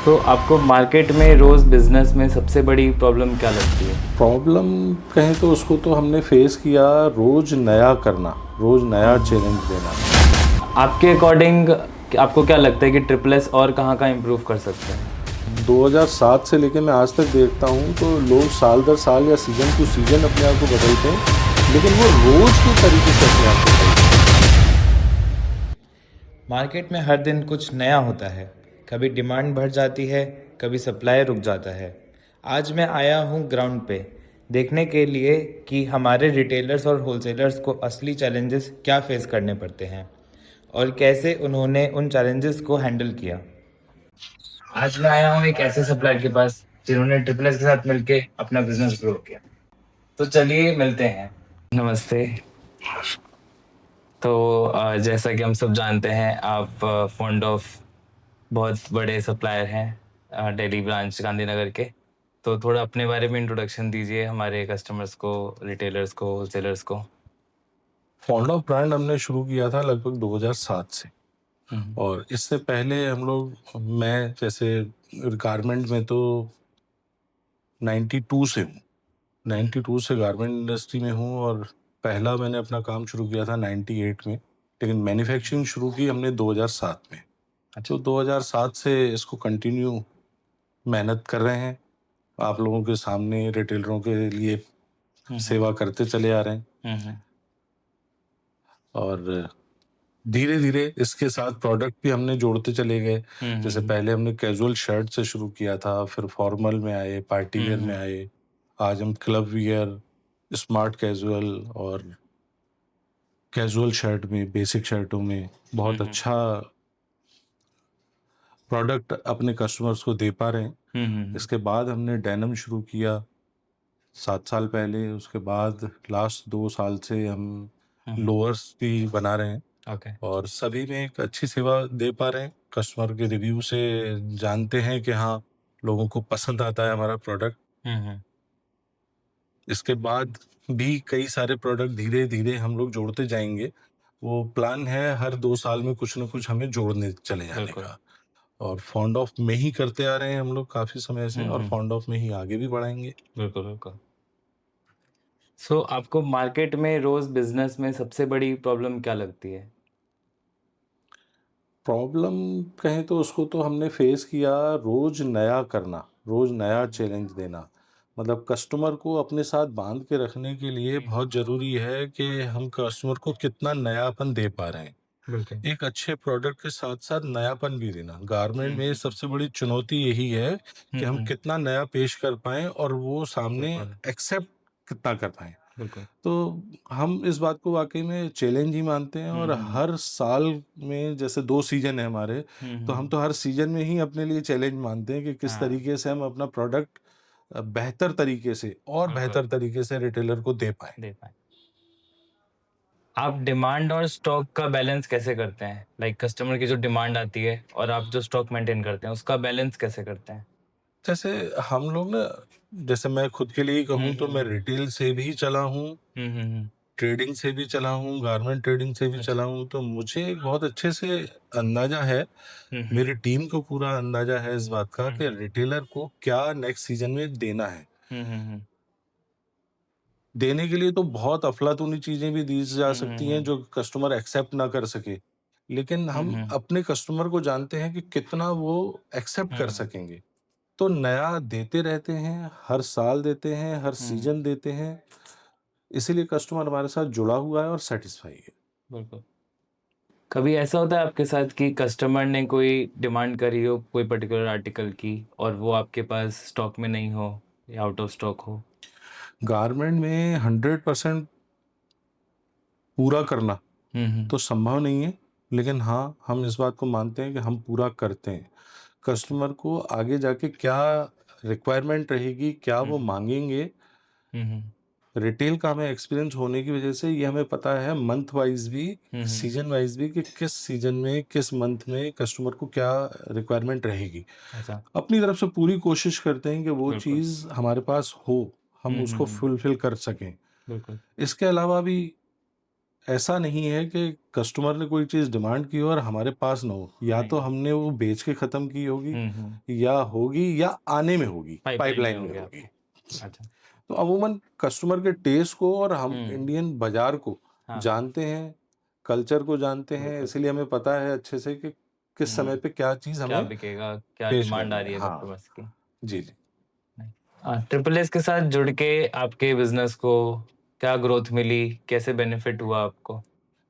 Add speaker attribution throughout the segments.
Speaker 1: तो आपको मार्केट में रोज़ बिज़नेस में सबसे बड़ी प्रॉब्लम क्या लगती है?
Speaker 2: प्रॉब्लम कहें तो उसको तो हमने फेस किया, रोज़ नया करना, रोज़ नया चैलेंज देना।
Speaker 1: आपके अकॉर्डिंग आपको क्या लगता है कि ट्रिपल एस और कहाँ-कहाँ इम्प्रूव कर सकते हैं?
Speaker 2: 2007 से लेके मैं आज तक देखता हूँ तो लोग साल दर साल या सीज़न टू सीज़न अपने आप को बदलते हैं, लेकिन वो रोज़ के तरीके से अपने आप को बदलते हैं।
Speaker 1: मार्केट में हर दिन कुछ नया होता है। कभी डिमांड बढ़ जाती है, कभी सप्लाई रुक जाता है। आज मैं आया हूँ ग्राउंड पे, देखने के लिए कि हमारे रिटेलर्स और होलसेलर्स को असली चैलेंजेस क्या फेस करने पड़ते हैं और कैसे उन्होंने उन चैलेंजेस को हैंडल किया। आज मैं आया हूँ एक ऐसे सप्लायर के पास जिन्होंने ट्रिपल एस के साथ मिलके अपना बिजनेस ग्रो किया। तो चलिए मिलते हैं। नमस्ते। तो जैसा कि हम सब जानते हैं आप फॉन्ड ऑफ बहुत बड़े सप्लायर हैं दिल्ली ब्रांच गांधीनगर के। तो थोड़ा अपने बारे में इंट्रोडक्शन दीजिए हमारे कस्टमर्स को, रिटेलर्स को, होलसेलर्स को।
Speaker 2: फॉन्ड ऑफ ब्रांड हमने शुरू किया था लगभग 2007 से,
Speaker 1: हम्म।
Speaker 2: और इससे पहले मैं जैसे गारमेंट में तो 92 से हूँ। 92 से गारमेंट इंडस्ट्री में हूँ, और पहला मैंने अपना काम शुरू किया था 98 में, लेकिन मैन्युफैक्चरिंग शुरू की हमने 2007 में।
Speaker 1: अच्छा।
Speaker 2: तो 2007 से इसको कंटिन्यू मेहनत कर रहे हैं, आप लोगों के सामने रिटेलरों के लिए
Speaker 1: हम्म।
Speaker 2: सेवा करते चले आ रहे हैं।
Speaker 1: हम्म।
Speaker 2: और धीरे धीरे इसके साथ प्रोडक्ट भी हमने जोड़ते चले गए। जैसे
Speaker 1: हम्म।
Speaker 2: पहले हमने कैजुअल शर्ट से शुरू किया था, फिर फॉर्मल में आए, पार्टी वेयर में
Speaker 1: हम्म।
Speaker 2: आए, आज हम क्लब वियर, स्मार्ट कैजुअल और कैजुअल शर्ट में, बेसिक शर्टों में बहुत
Speaker 1: हम्म।
Speaker 2: अच्छा प्रोडक्ट अपने कस्टमर्स को दे पा रहे हैं।
Speaker 1: हम्म।
Speaker 2: इसके बाद हमने डेनिम शुरू किया 7 साल पहले। उसके बाद लास्ट 2 साल से हम लोअर्स भी बना रहे हैं,
Speaker 1: ओके।
Speaker 2: और सभी में एक अच्छी सेवा दे पा रहे हैं। कस्टमर के रिव्यू से जानते हैं कि हाँ, लोगों को पसंद आता है हमारा प्रोडक्ट।
Speaker 1: हम्म।
Speaker 2: इसके बाद भी कई सारे प्रोडक्ट धीरे धीरे हम लोग जोड़ते जाएंगे। वो प्लान है हर 2 साल में कुछ ना कुछ हमें जोड़ने चले जाने
Speaker 1: बिल्कुल।
Speaker 2: का। और फॉन्ड ऑफ में ही करते आ रहे हैं हम लोग काफ़ी समय से, और
Speaker 1: हम्म।
Speaker 2: फॉन्ड ऑफ में ही आगे भी बढ़ाएंगे।
Speaker 1: बिल्कुल बिल्कुल। सो आपको मार्केट में रोज़ बिज़नेस में सबसे बड़ी प्रॉब्लम क्या लगती है?
Speaker 2: प्रॉब्लम कहें तो उसको तो हमने फेस किया, रोज़ नया करना, रोज़ नया चैलेंज देना। मतलब कस्टमर को अपने साथ बांध के रखने के लिए बहुत ज़रूरी है कि हम कस्टमर को कितना नयापन दे पा रहे हैं।
Speaker 1: बिल्कुल।
Speaker 2: एक अच्छे प्रोडक्ट के साथ साथ नयापन भी देना, गारमेंट में सबसे बड़ी चुनौती यही है कि हम
Speaker 1: हम्म।
Speaker 2: कितना नया पेश कर पाएँ और वो सामने
Speaker 1: बिल्कुल
Speaker 2: एक्सेप्ट कितना कर पाएँ।
Speaker 1: बिल्कुल।
Speaker 2: तो हम इस बात को वाक़ई में चैलेंज ही मानते हैं, और हर साल में जैसे 2 सीज़न है हमारे, तो हम तो हर सीज़न में ही अपने लिए चैलेंज मानते हैं कि किस
Speaker 1: हाँ।
Speaker 2: तरीके से हम अपना प्रोडक्ट बेहतर तरीके से और
Speaker 1: बिल्कुल।
Speaker 2: बेहतर तरीके से रिटेलर को दे पाएँ।
Speaker 1: दे पाएँ। आप डिमांड और स्टॉक का बैलेंस कैसे करते हैं? लाइक कस्टमर की जो डिमांड आती है और आप जो स्टॉक मेंटेन करते हैं, उसका बैलेंस कैसे करते हैं?
Speaker 2: जैसे हम लोग ना, जैसे मैं खुद के लिए ही कहूँ तो मैं
Speaker 1: हुँ।
Speaker 2: रिटेल से भी चला हूँ,
Speaker 1: हुँ।
Speaker 2: ट्रेडिंग से भी चला हूँ, गारमेंट ट्रेडिंग से भी
Speaker 1: अच्छा।
Speaker 2: चला हूँ, तो मुझे एक बहुत अच्छे से अंदाज़ा है,
Speaker 1: हुँ।
Speaker 2: मेरी टीम को पूरा अंदाज़ा है इस बात का कि
Speaker 1: हुँ।
Speaker 2: रिटेलर को क्या नेक्स्ट सीज़न में देना है।
Speaker 1: हुँ।
Speaker 2: देने के लिए तो बहुत अफ़लातूनी चीज़ें भी दी जा सकती हैं
Speaker 1: हुँ।
Speaker 2: जो कस्टमर एक्सेप्ट ना कर सके। लेकिन हम
Speaker 1: हुँ।
Speaker 2: अपने कस्टमर को जानते हैं कि कितना वो एक्सेप्ट कर
Speaker 1: हुँ।
Speaker 2: सकेंगे। तो नया देते रहते हैं, हर साल देते हैं, हर
Speaker 1: हुँ।
Speaker 2: सीज़न देते हैं। इसीलिए कस्टमर हमारे साथ जुड़ा हुआ है और सैटिस्फाई है।
Speaker 1: बिल्कुल। कभी ऐसा होता है आपके साथ कि कस्टमर ने कोई डिमांड करी हो कोई पर्टिकुलर आर्टिकल की और वो आपके पास स्टॉक में नहीं हो या आउट ऑफ स्टॉक हो?
Speaker 2: गारमेंट में 100% पूरा करना
Speaker 1: हुँ।
Speaker 2: तो संभव नहीं है, लेकिन हाँ, हम इस बात को मानते हैं कि हम पूरा करते हैं। कस्टमर को आगे जाके क्या रिक्वायरमेंट रहेगी, क्या वो
Speaker 1: हुँ।
Speaker 2: माँगेंगे,
Speaker 1: हुँ।
Speaker 2: रिटेल का हमें एक्सपीरियंस होने की वजह से ये हमें पता है मंथ वाइज़ भी,
Speaker 1: हुँ।
Speaker 2: सीज़न वाइज़ भी, कि किस सीज़न में, किस मंथ में कस्टमर को क्या रिक्वायरमेंट रहेगी।
Speaker 1: अच्छा।
Speaker 2: अपनी तरफ से पूरी कोशिश करते हैं कि वो
Speaker 1: बिल्कुल।
Speaker 2: चीज़ हमारे पास हो, हम उसको
Speaker 1: हुँ।
Speaker 2: फुलफ़िल कर सकें।
Speaker 1: बिल्कुल।
Speaker 2: इसके अलावा भी ऐसा नहीं है कि कस्टमर ने कोई चीज़ डिमांड की हो और हमारे पास ना हो, या तो
Speaker 3: नहीं।
Speaker 2: हमने वो बेच के ख़त्म की होगी
Speaker 3: हम्म।
Speaker 2: या होगी या आने में होगी,
Speaker 3: पाइपलाइन में
Speaker 2: पाइपलाइन
Speaker 3: हो
Speaker 2: में
Speaker 3: गया
Speaker 2: होगी।
Speaker 3: आपका। अच्छा।
Speaker 2: तो अमूमन कस्टमर के टेस्ट को और हम
Speaker 3: हम्म।
Speaker 2: इंडियन बाजार को
Speaker 3: हाँ हाँ।
Speaker 2: जानते हैं, कल्चर को जानते हैं,
Speaker 3: बिल्कुल।
Speaker 2: इसलिए हमें पता है अच्छे से कि किस समय
Speaker 3: हम्म।
Speaker 2: पे क्या चीज़
Speaker 3: क्या
Speaker 2: हमें
Speaker 3: बिकेगा, क्या
Speaker 2: पेश
Speaker 3: डिमांड
Speaker 2: करनी
Speaker 3: आ
Speaker 2: है।
Speaker 3: रही है
Speaker 2: हाँ,
Speaker 3: कस्टमर्स की।
Speaker 2: जी, जी।
Speaker 3: ट्रिपल एस के साथ जुड़ के आपके बिजनेस को क्या ग्रोथ मिली, कैसे बेनिफिट हुआ आपको?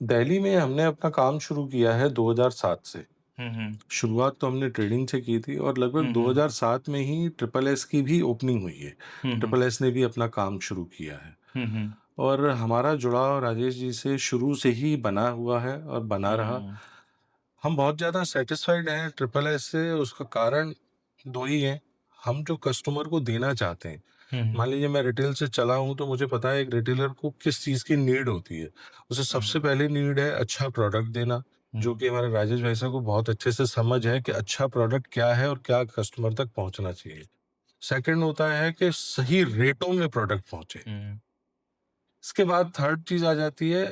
Speaker 2: दिल्ली में हमने अपना काम शुरू किया है 2007 से।
Speaker 3: हम्म।
Speaker 2: शुरुआत तो हमने ट्रेडिंग से की थी और लगभग
Speaker 3: हम्म।
Speaker 2: 2007 में ही ट्रिपल एस की भी ओपनिंग हुई है।
Speaker 3: हम्म।
Speaker 2: ट्रिपल एस ने भी अपना काम शुरू किया है
Speaker 3: हम्म।
Speaker 2: और हमारा जुड़ाव राजेश जी से शुरू से ही बना हुआ है और बना रहा।
Speaker 3: हम्म।
Speaker 2: हम बहुत ज़्यादा सेटिस्फाइड हैं ट्रिपल एस से, उसका कारण दो ही हैं। हम जो कस्टमर को देना चाहते हैं,
Speaker 3: हम्म।
Speaker 2: मान लीजिए मैं रिटेल से चला हूँ तो मुझे पता है एक रिटेलर को किस चीज़ की नीड होती है। उसे सबसे पहले नीड है अच्छा प्रोडक्ट देना, जो कि हमारे राजेश भाई साहब को बहुत अच्छे से समझ है कि अच्छा प्रोडक्ट क्या है और क्या कस्टमर तक पहुंचना चाहिए। सेकंड होता है कि सही रेटों में प्रोडक्ट पहुंचे।
Speaker 3: हम्म।
Speaker 2: इसके बाद थर्ड चीज आ जाती है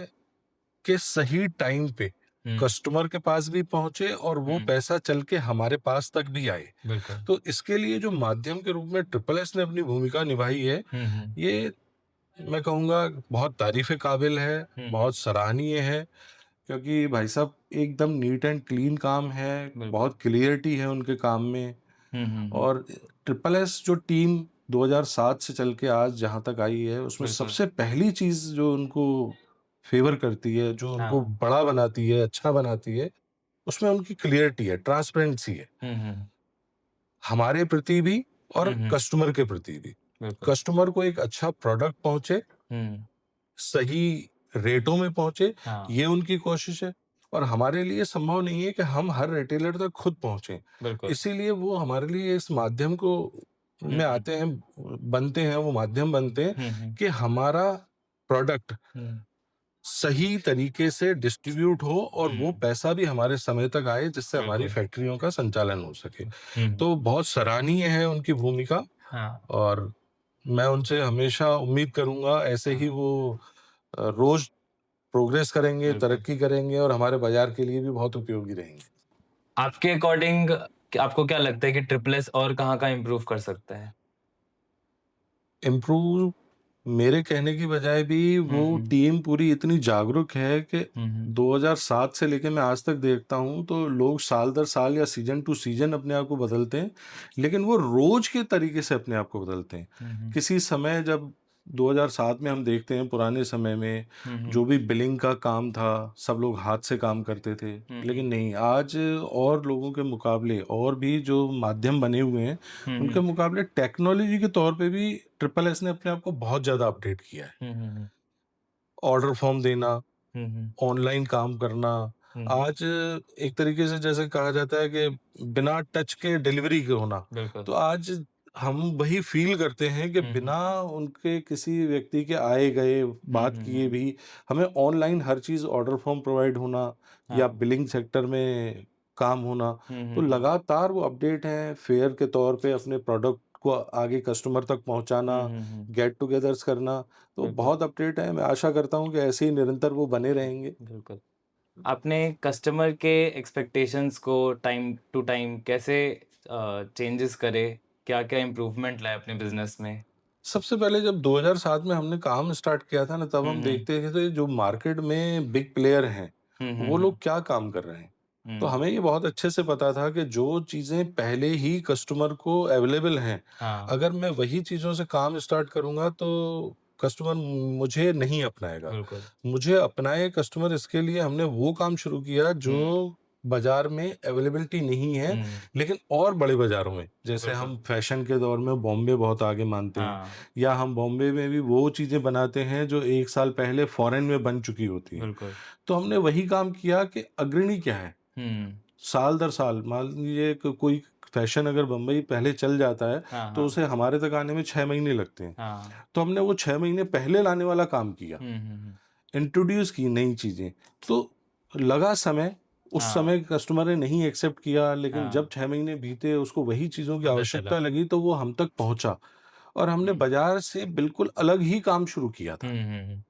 Speaker 2: कि सही टाइम पे
Speaker 3: हम्म।
Speaker 2: कस्टमर के पास भी पहुंचे और वो पैसा चल के हमारे पास तक भी आए।
Speaker 3: बिल्कुल।
Speaker 2: तो इसके लिए जो माध्यम के रूप में ट्रिपल एस ने अपनी भूमिका निभाई है,
Speaker 3: हम्म।
Speaker 2: ये मैं कहूँगा बहुत तारीफ़ काबिल है, बहुत सराहनीय है, क्योंकि भाई साहब एकदम नीट एंड क्लीन काम है,
Speaker 3: बिल्कुल।
Speaker 2: बहुत क्लियरिटी है उनके काम में।
Speaker 3: हम्म।
Speaker 2: और ट्रिपल एस जो टीम 2007 से चल के आज जहाँ तक आई है, उसमें
Speaker 3: बिल्कुल।
Speaker 2: सबसे पहली चीज़ जो उनको फ़ेवर करती है, जो उनको
Speaker 3: हाँ।
Speaker 2: बड़ा बनाती है, अच्छा बनाती है, उसमें उनकी क्लियरिटी है, ट्रांसपेरेंसी है,
Speaker 3: हम्म।
Speaker 2: हमारे प्रति भी और
Speaker 3: हम्म।
Speaker 2: कस्टमर के प्रति भी।
Speaker 3: बिल्कुल।
Speaker 2: कस्टमर को एक अच्छा प्रोडक्ट पहुँचे,
Speaker 3: हम्म।
Speaker 2: सही रेटों में पहुंचे,
Speaker 3: हाँ।
Speaker 2: ये उनकी कोशिश है। और हमारे लिए संभव नहीं है कि हम हर रिटेलर तक खुद पहुंचें,
Speaker 3: बिल्कुल।
Speaker 2: इसीलिए वो हमारे लिए इस माध्यम को में
Speaker 3: हम्म।
Speaker 2: आते हैं, बनते हैं, वो माध्यम बनते हैं
Speaker 3: हम्म।
Speaker 2: कि हमारा प्रोडक्ट
Speaker 3: हम्म।
Speaker 2: सही तरीके से डिस्ट्रीब्यूट हो और वो पैसा भी हमारे समय तक आए, जिससे हमारी
Speaker 3: बिल्कुल।
Speaker 2: फैक्ट्रियों का संचालन हो सके।
Speaker 3: हम्म।
Speaker 2: तो बहुत सराहनीय है उनकी भूमिका
Speaker 3: हाँ
Speaker 2: और मैं उनसे हमेशा उम्मीद करूंगा ऐसे ही
Speaker 3: हाँ।
Speaker 2: वो रोज प्रोग्रेस करेंगे,
Speaker 3: बिल्कुल।
Speaker 2: तरक्की करेंगे और हमारे बाजार के लिए भी बहुत उपयोगी रहेंगे।
Speaker 3: आपके अकॉर्डिंग आपको क्या लगता है कि ट्रिपल एस और कहाँ का इम्प्रूव कर सकता है?
Speaker 2: इम्प्रूव मेरे कहने की बजाय भी वो
Speaker 3: हम्म।
Speaker 2: टीम पूरी इतनी जागरूक है कि
Speaker 3: हम्म।
Speaker 2: 2007 से लेके मैं आज तक देखता हूँ तो लोग साल दर साल या सीजन टू सीजन अपने आप को बदलते हैं, लेकिन वो रोज के तरीके से अपने आप को बदलते हैं।
Speaker 3: हम्म।
Speaker 2: किसी समय जब 2007 में हम देखते हैं पुराने समय में
Speaker 3: हम्म।
Speaker 2: जो भी बिलिंग का काम था, सब लोग हाथ से काम करते थे, लेकिन नहीं, आज और लोगों के मुकाबले और भी जो माध्यम बने हुए हैं उनके
Speaker 3: हम्म।
Speaker 2: मुकाबले टेक्नोलॉजी के तौर पे भी ट्रिपल एस ने अपने आप को बहुत ज़्यादा अपडेट किया है।
Speaker 3: हम्म।
Speaker 2: ऑर्डर फॉर्म देना,
Speaker 3: हम्म।
Speaker 2: ऑनलाइन काम करना,
Speaker 3: हम्म।
Speaker 2: आज एक तरीके से जैसे कहा जाता है कि बिना टच के डिलीवरी के होना,
Speaker 3: बिल्कुल।
Speaker 2: तो आज हम वही फ़ील करते हैं कि
Speaker 3: हम्म।
Speaker 2: बिना उनके किसी व्यक्ति के आए गए, बात किए
Speaker 3: हम्म।
Speaker 2: भी हमें ऑनलाइन हर चीज़ ऑर्डर फॉर्म प्रोवाइड होना या
Speaker 3: हाँ।
Speaker 2: बिलिंग सेक्टर में काम होना, तो
Speaker 3: हम्म।
Speaker 2: लगातार वो अपडेट हैं, फेयर के तौर पे अपने प्रोडक्ट को आगे कस्टमर तक पहुँचाना, गेट टुगेदर्स करना, तो
Speaker 3: बिल्कुल।
Speaker 2: बहुत अपडेट है। मैं आशा करता हूँ कि ऐसे ही निरंतर वो बने रहेंगे।
Speaker 3: बिल्कुल। आपने कस्टमर के एक्सपेक्टेशंस को टाइम टू टाइम कैसे चेंजेस करे, क्या क्या इम्प्रूवमेंट लाए अपने बिजनेस में?
Speaker 2: सबसे पहले जब 2007 में हमने काम स्टार्ट किया था ना, तब हम
Speaker 3: हम्म।
Speaker 2: देखते थे जो मार्केट में बिग प्लेयर हैं, वो
Speaker 3: हम्म।
Speaker 2: लोग क्या काम कर रहे हैं। तो
Speaker 3: हम्म।
Speaker 2: हमें ये बहुत अच्छे से पता था कि जो चीज़ें पहले ही कस्टमर को अवेलेबल हैं,
Speaker 3: हाँ।
Speaker 2: अगर मैं वही चीज़ों से काम स्टार्ट करूँगा तो कस्टमर मुझे नहीं अपनाएगा।
Speaker 3: बिल्कुल।
Speaker 2: मुझे अपनाए कस्टमर, इसके लिए हमने वो काम शुरू किया जो बाज़ार में अवेलेबिलिटी नहीं है,
Speaker 3: हम्म।
Speaker 2: लेकिन और बड़े बाज़ारों में, जैसे
Speaker 3: बिल्कुल।
Speaker 2: हम फैशन के दौर में बॉम्बे बहुत आगे मानते हैं,
Speaker 3: हाँ।
Speaker 2: या हम बॉम्बे में भी वो चीज़ें बनाते हैं जो 1 साल पहले फ़ॉरेन में बन चुकी होती हैं।
Speaker 3: बिल्कुल।
Speaker 2: तो हमने वही काम किया कि अग्रणी क्या है,
Speaker 3: हम्म।
Speaker 2: साल दर साल मान लीजिए कि कोई फैशन अगर बम्बई पहले चल जाता है,
Speaker 3: हाँ
Speaker 2: तो
Speaker 3: हाँ।
Speaker 2: उसे हमारे तक आने में 6 महीने लगते हैं।
Speaker 3: हाँ।
Speaker 2: तो हमने वो 6 महीने पहले लाने वाला काम किया,
Speaker 3: हम्म।
Speaker 2: इंट्रोड्यूस की नई चीज़ें। तो लगा समय, उस
Speaker 3: हाँ
Speaker 2: समय कस्टमर ने नहीं एक्सेप्ट किया, लेकिन जब
Speaker 3: हाँ।
Speaker 2: 6 महीने बीते उसको वही चीज़ों की
Speaker 3: पता चला।
Speaker 2: आवश्यकता लगी तो वो हम तक पहुँचा और हमने
Speaker 3: हम्म।
Speaker 2: बाज़ार से बिल्कुल अलग ही काम शुरू किया था।
Speaker 3: हम्म।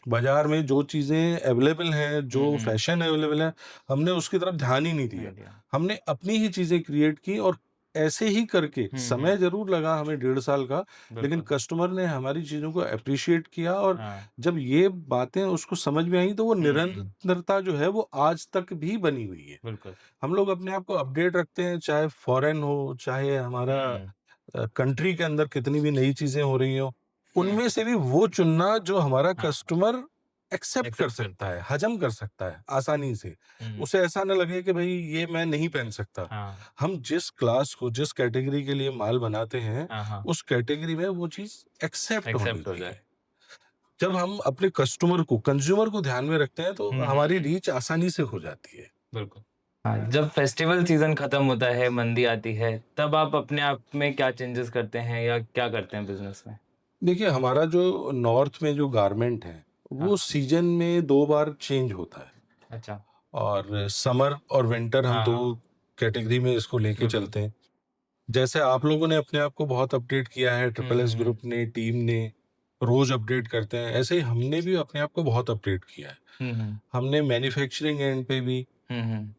Speaker 2: बाजार में जो चीजें अवेलेबल हैं, जो
Speaker 3: हम्म,
Speaker 2: फैशन अवेलेबल है, हमने उसकी तरफ ध्यान ही नहीं दिया।
Speaker 3: नहीं दिया।
Speaker 2: हमने अपनी ही चीजें क्रिएट की और ऐसे ही करके समय जरूर लगा हमें 1.5 साल का, लेकिन
Speaker 3: बिल्कुल।
Speaker 2: कस्टमर ने हमारी चीजों को अप्रिशिएट किया और
Speaker 3: हाँ।
Speaker 2: जब ये बातें उसको समझ में आई तो वो
Speaker 3: हम्म,
Speaker 2: निरंतरता जो है वो आज तक भी बनी हुई है।
Speaker 3: बिल्कुल।
Speaker 2: हम लोग अपने आप को अपडेट रखते हैं, चाहे फॉरेन हो, चाहे हमारा
Speaker 3: हम्म,
Speaker 2: कंट्री के अंदर कितनी भी नई चीजें हो रही हो,
Speaker 3: हम्म,
Speaker 2: उनमें से भी वो चुनना जो हमारा
Speaker 3: हाँ,
Speaker 2: कस्टमर एक्सेप्ट कर
Speaker 3: एक्सेप्ट
Speaker 2: सकता
Speaker 3: करता
Speaker 2: है,
Speaker 3: है।
Speaker 2: हजम कर सकता है आसानी से।
Speaker 3: हम्म,
Speaker 2: उसे ऐसा ना लगे कि भाई ये मैं नहीं पहन सकता।
Speaker 3: हाँ,
Speaker 2: हम जिस क्लास को, जिस कैटेगरी के लिए माल बनाते हैं,
Speaker 3: हाँ, हाँ,
Speaker 2: उस कैटेगरी में वो चीज एक्सेप्ट होनी
Speaker 3: एक्सेप्ट हो
Speaker 2: चाहिए।
Speaker 3: जाए।
Speaker 2: जब हम अपने कस्टमर को, कंज्यूमर को ध्यान में रखते हैं तो हमारी रीच आसानी से हो जाती है।
Speaker 3: बिल्कुल। हाँ, जब फेस्टिवल सीज़न खत्म होता है, मंदी आती है, तब आप अपने आप में क्या चेंजेस करते हैं या क्या करते हैं बिज़नेस में?
Speaker 2: देखिए, हमारा जो नॉर्थ में जो गारमेंट है, वो
Speaker 3: हाँ,
Speaker 2: सीज़न में 2 बार चेंज होता है
Speaker 3: अच्छा।
Speaker 2: और समर और विंटर हम
Speaker 3: हाँ,
Speaker 2: 2
Speaker 3: हाँ,
Speaker 2: कैटेगरी में इसको लेके
Speaker 3: बिल्कुल।
Speaker 2: चलते हैं। जैसे आप लोगों ने अपने आप को बहुत अपडेट किया है, ट्रिपल एस
Speaker 3: हुँ,
Speaker 2: ग्रुप ने, टीम ने, रोज़ अपडेट करते हैं, ऐसे ही हमने भी अपने आप को बहुत अपडेट किया है।
Speaker 3: हुँ, हुँ,
Speaker 2: हमने मैन्युफैक्चरिंग एंड पे भी
Speaker 3: हुँ, हुँ,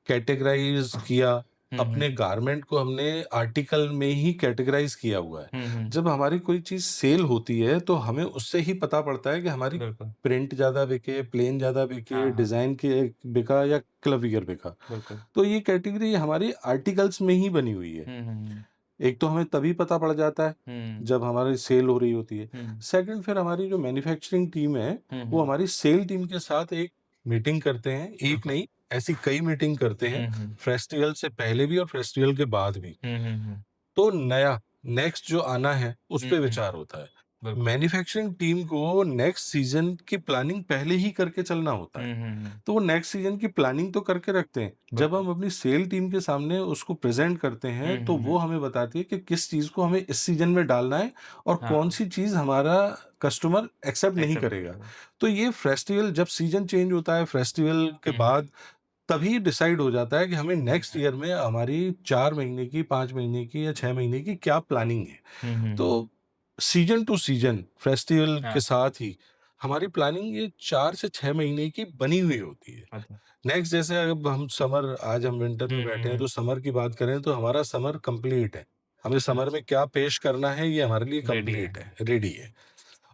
Speaker 2: कैटेगराइज़ किया,
Speaker 3: हुँ, हुँ,
Speaker 2: अपने गारमेंट को हमने आर्टिकल में ही कैटेगराइज़ किया हुआ है।
Speaker 3: हुँ, हुँ,
Speaker 2: जब हमारी कोई चीज़ सेल होती है, तो हमें उससे ही पता पड़ता है कि हमारी
Speaker 3: बिल्कुल।
Speaker 2: प्रिंट ज़्यादा बिके, प्लेन ज़्यादा बिके,
Speaker 3: हाँ, हाँ,
Speaker 2: डिज़ाइन के बिका या क्लबियर बिका।
Speaker 3: बिल्कुल।
Speaker 2: तो ये कैटेगरी हमारी आर्टिकल्स में ही बनी हुई है।
Speaker 3: हुँ, हुँ, हुँ,
Speaker 2: एक तो हमें तभी पता पड़ जाता है,
Speaker 3: हुँ,
Speaker 2: जब हमारी सेल हो रही होती है।
Speaker 3: हुँ,
Speaker 2: सेकंड, फिर हमारी जो मैन्युफैक्चरिंग टीम है,
Speaker 3: हुँ,
Speaker 2: वो
Speaker 3: हुँ,
Speaker 2: हमारी सेल टीम के साथ एक मीटिंग करते हैं। एक
Speaker 3: बिल्कुल।
Speaker 2: नहीं, ऐसी कई मीटिंग करते हैं,
Speaker 3: हुँ, हुँ,
Speaker 2: फेस्टिवल से पहले भी और फेस्टिवल के बाद भी।
Speaker 3: हुँ, हुँ, हुँ,
Speaker 2: तो नया, नेक्स्ट जो आना है, उस
Speaker 3: हुँ,
Speaker 2: पे
Speaker 3: हुँ,
Speaker 2: विचार होता है।
Speaker 3: बिल्कुल।
Speaker 2: मैन्युफैक्चरिंग टीम को नेक्स्ट सीज़न की प्लानिंग पहले ही करके चलना होता है।
Speaker 3: हुँ, हुँ, हुँ,
Speaker 2: तो वो नेक्स्ट सीज़न की प्लानिंग तो करके रखते हैं। जब
Speaker 3: बिल्कुल।
Speaker 2: हम अपनी सेल टीम के सामने उसको प्रेज़ेंट करते
Speaker 3: हुँ,
Speaker 2: हैं, तो
Speaker 3: हुँ,
Speaker 2: वो
Speaker 3: हुँ,
Speaker 2: हमें बताती है कि किस चीज़ को हमें इस सीज़न में डालना है और
Speaker 3: हाँ,
Speaker 2: कौन-सी चीज़ हमारा कस्टमर एक्सेप्ट नहीं
Speaker 3: एक्सेप्ट
Speaker 2: करेगा।
Speaker 3: करेगा।
Speaker 2: तो ये फेस्टिवल जब सीज़न चेंज होता है, फेस्टिवल के
Speaker 3: हुँ, हुँ,
Speaker 2: बाद तभी डिसाइड हो जाता है कि हमें
Speaker 3: हुँ,
Speaker 2: नेक्स्ट ईयर में हमारी 4 महीने की, 5 महीने की या 6 महीने की क्या प्लानिंग है।
Speaker 3: हुँ, हुँ,
Speaker 2: तो
Speaker 3: हुँ,
Speaker 2: सीज़न टू सीज़न फेस्टिवल
Speaker 3: हाँ,
Speaker 2: के साथ ही हमारी प्लानिंग ये 4 से 6 महीने की बनी हुई होती है।
Speaker 3: अच्छा।
Speaker 2: नेक्स्ट, जैसे अब हम समर, आज हम विंटर
Speaker 3: हुँ,
Speaker 2: में
Speaker 3: हुँ,
Speaker 2: बैठे हैं,
Speaker 3: हुँ,
Speaker 2: तो समर की बात करें तो हमारा समर कंप्लीट है। हमें समर
Speaker 3: अच्छा,
Speaker 2: में क्या पेश करना है, ये हमारे लिए
Speaker 3: रेडी है।
Speaker 2: कंप्लीट है, रेडी है।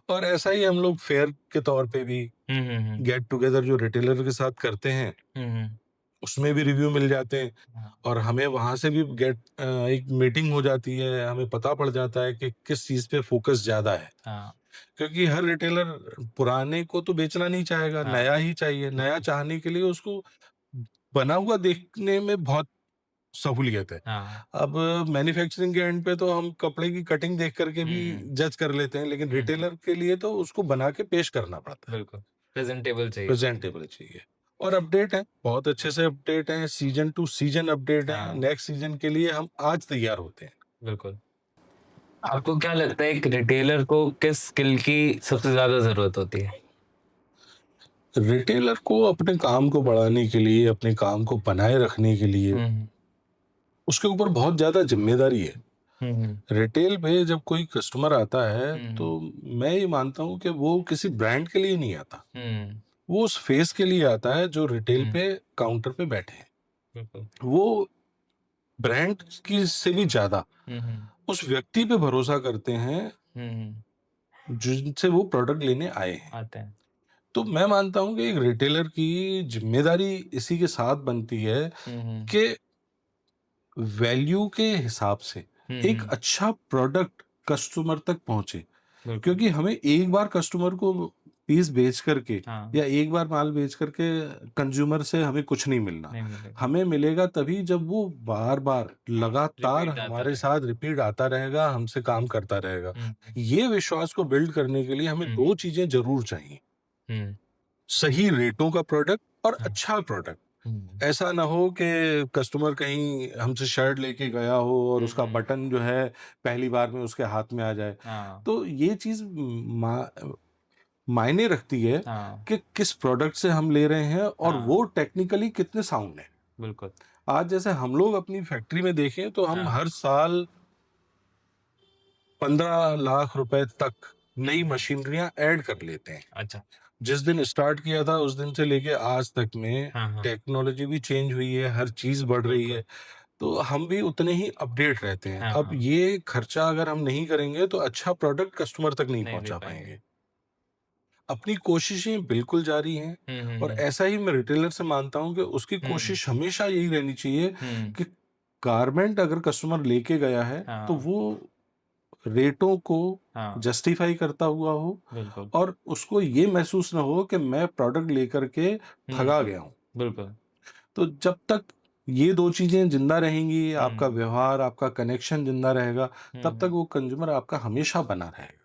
Speaker 2: और ऐसा ही हम लोग फेयर के तौर पे भी
Speaker 3: हुँ, हुँ, हुँ,
Speaker 2: गेट टुगेदर जो रिटेलर के साथ करते हैं,
Speaker 3: हुँ, हुँ,
Speaker 2: उसमें भी रिव्यू मिल जाते हैं
Speaker 3: हाँ,
Speaker 2: और हमें वहाँ से भी एक मीटिंग हो जाती है, हमें पता पड़ जाता है कि किस चीज़ पे फ़ोकस ज़्यादा है।
Speaker 3: हाँ,
Speaker 2: क्योंकि हर रिटेलर पुराने को तो बेचना नहीं चाहेगा,
Speaker 3: हाँ,
Speaker 2: नया ही चाहिए। नया
Speaker 3: बिल्कुल।
Speaker 2: चाहने के लिए उसको बना हुआ देखने में बहुत सहूलियत है।
Speaker 3: हाँ,
Speaker 2: अब मैन्युफैक्चरिंग के एंड पे तो हम कपड़े की कटिंग देख कर के
Speaker 3: हुँ,
Speaker 2: भी
Speaker 3: हुँ,
Speaker 2: जज कर लेते हैं, लेकिन
Speaker 3: हुँ, हुँ,
Speaker 2: रिटेलर के लिए तो उसको बना के पेश करना पड़ता है।
Speaker 3: बिल्कुल, प्रेज़ेंटेबल चाहिए।
Speaker 2: प्रेज़ेंटेबल चाहिए और अपडेट है, बहुत अच्छे से अपडेट हैं, सीज़न टू सीज़न अपडेट हैं।
Speaker 3: हाँ,
Speaker 2: नेक्स्ट सीज़न के लिए हम आज तैयार होते हैं।
Speaker 3: बिल्कुल। आपको क्या लगता है एक रिटेलर को किस स्किल की सबसे ज़्यादा ज़रूरत होती है?
Speaker 2: रिटेलर को अपने काम को बढ़ाने के लिए, अपने काम को बनाए रखने के लिए,
Speaker 3: हुँ, हुँ,
Speaker 2: उसके ऊपर बहुत ज़्यादा ज़िम्मेदारी है।
Speaker 3: हुँ, हुँ,
Speaker 2: रिटेल पे जब कोई कस्टमर आता है,
Speaker 3: हुँ,
Speaker 2: तो
Speaker 3: हुँ,
Speaker 2: मैं ये मानता हूँ कि वो किसी ब्रांड के लिए नहीं आता।
Speaker 3: हुँ,
Speaker 2: वो उस फेस के लिए आता है जो रिटेल
Speaker 3: हुँ,
Speaker 2: पे काउंटर पे बैठे हैं।
Speaker 3: बिल्कुल।
Speaker 2: वो ब्रांड की से भी ज़्यादा
Speaker 3: हुँ, हुँ,
Speaker 2: उस व्यक्ति पे भरोसा करते हैं,
Speaker 3: हुँ, हुँ,
Speaker 2: जिनसे वो प्रोडक्ट लेने आए हैं।
Speaker 3: आते हैं।
Speaker 2: तो मैं मानता हूँ कि एक रिटेलर की ज़िम्मेदारी इसी के साथ बनती है
Speaker 3: हुँ, हुँ,
Speaker 2: कि वैल्यू के हिसाब से
Speaker 3: हुँ,
Speaker 2: एक
Speaker 3: हुँ,
Speaker 2: अच्छा प्रोडक्ट कस्टमर तक पहुँचे।
Speaker 3: बिल्कुल।
Speaker 2: क्योंकि हमें एक बार कस्टमर को पीस बेच करके
Speaker 3: हाँ,
Speaker 2: या एक बार माल बेच करके कंज्यूमर से हमें कुछ नहीं मिलना।
Speaker 3: नहीं मिलेगा।
Speaker 2: हमें मिलेगा तभी जब वो बार-बार लगातार
Speaker 3: रिपीट आता
Speaker 2: हमारे
Speaker 3: रहेगा।
Speaker 2: साथ रिपीट आता रहेगा, हमसे काम करता रहेगा।
Speaker 3: हुँ, हुँ,
Speaker 2: ये विश्वास को बिल्ड करने के लिए हमें
Speaker 3: हुँ,
Speaker 2: 2 चीज़ें ज़रूर चाहिए।
Speaker 3: हुँ,
Speaker 2: सही रेटों का प्रोडक्ट और
Speaker 3: हाँ,
Speaker 2: अच्छा प्रोडक्ट।
Speaker 3: हुँ,
Speaker 2: ऐसा ना हो कि कस्टमर कहीं हमसे शर्ट लेके गया हो और
Speaker 3: हुँ,
Speaker 2: उसका
Speaker 3: हुँ,
Speaker 2: बटन जो है पहली बार में उसके हाथ में आ जाए।
Speaker 3: हाँ,
Speaker 2: तो ये चीज़ मायने रखती है
Speaker 3: हाँ,
Speaker 2: कि किस प्रोडक्ट से हम ले रहे हैं और
Speaker 3: हाँ,
Speaker 2: वो टेक्निकली कितने साउंड है।
Speaker 3: बिल्कुल।
Speaker 2: आज जैसे हम लोग अपनी फैक्ट्री में देखें तो हम
Speaker 3: हाँ,
Speaker 2: हर साल 15 लाख रुपए तक नई
Speaker 3: हुँ, हुँ,
Speaker 2: मशीनरियां ऐड कर लेते हैं।
Speaker 3: अच्छा।
Speaker 2: जिस दिन स्टार्ट किया था उस दिन से लेके आज तक में
Speaker 3: हाँ, हाँ।
Speaker 2: टेक्नोलॉजी भी चेंज हुई है, हर चीज़ बढ़ रही
Speaker 3: बिल्कुल।
Speaker 2: है, तो हम भी उतने ही अपडेट रहते हैं।
Speaker 3: हाँ,
Speaker 2: अब
Speaker 3: हाँ।
Speaker 2: ये खर्चा अगर हम नहीं करेंगे तो अच्छा प्रोडक्ट कस्टमर तक नहीं
Speaker 3: नहीं दे
Speaker 2: पहुँचा
Speaker 3: पाएँगे।
Speaker 2: पाएँगे। अपनी कोशिशें बिल्कुल जारी हैं
Speaker 3: हुँ, हुँ,
Speaker 2: और
Speaker 3: हुँ।
Speaker 2: ऐसा ही मैं रिटेलर से मानता हूँ कि उसकी
Speaker 3: हुँ,
Speaker 2: कोशिश हमेशा यही रहनी चाहिए
Speaker 3: हुँ।
Speaker 2: कि गारमेंट अगर कस्टमर लेके गया है, तो
Speaker 3: हाँ,
Speaker 2: वो रेटों को
Speaker 3: हाँ।
Speaker 2: जस्टिफाई करता हुआ हो
Speaker 3: बिल्कुल।
Speaker 2: और उसको ये महसूस ना हो कि मैं प्रोडक्ट लेकर के
Speaker 3: हुँ,
Speaker 2: ठगा गया हूँ।
Speaker 3: बिल्कुल।
Speaker 2: तो जब तक ये 2 चीज़ें ज़िंदा रहेंगी, आपका
Speaker 3: हुँ,
Speaker 2: व्यवहार, आपका कनेक्शन ज़िंदा रहेगा, तब तक
Speaker 3: हुँ।
Speaker 2: वो कंज़्यूमर आपका हमेशा बना रहेगा।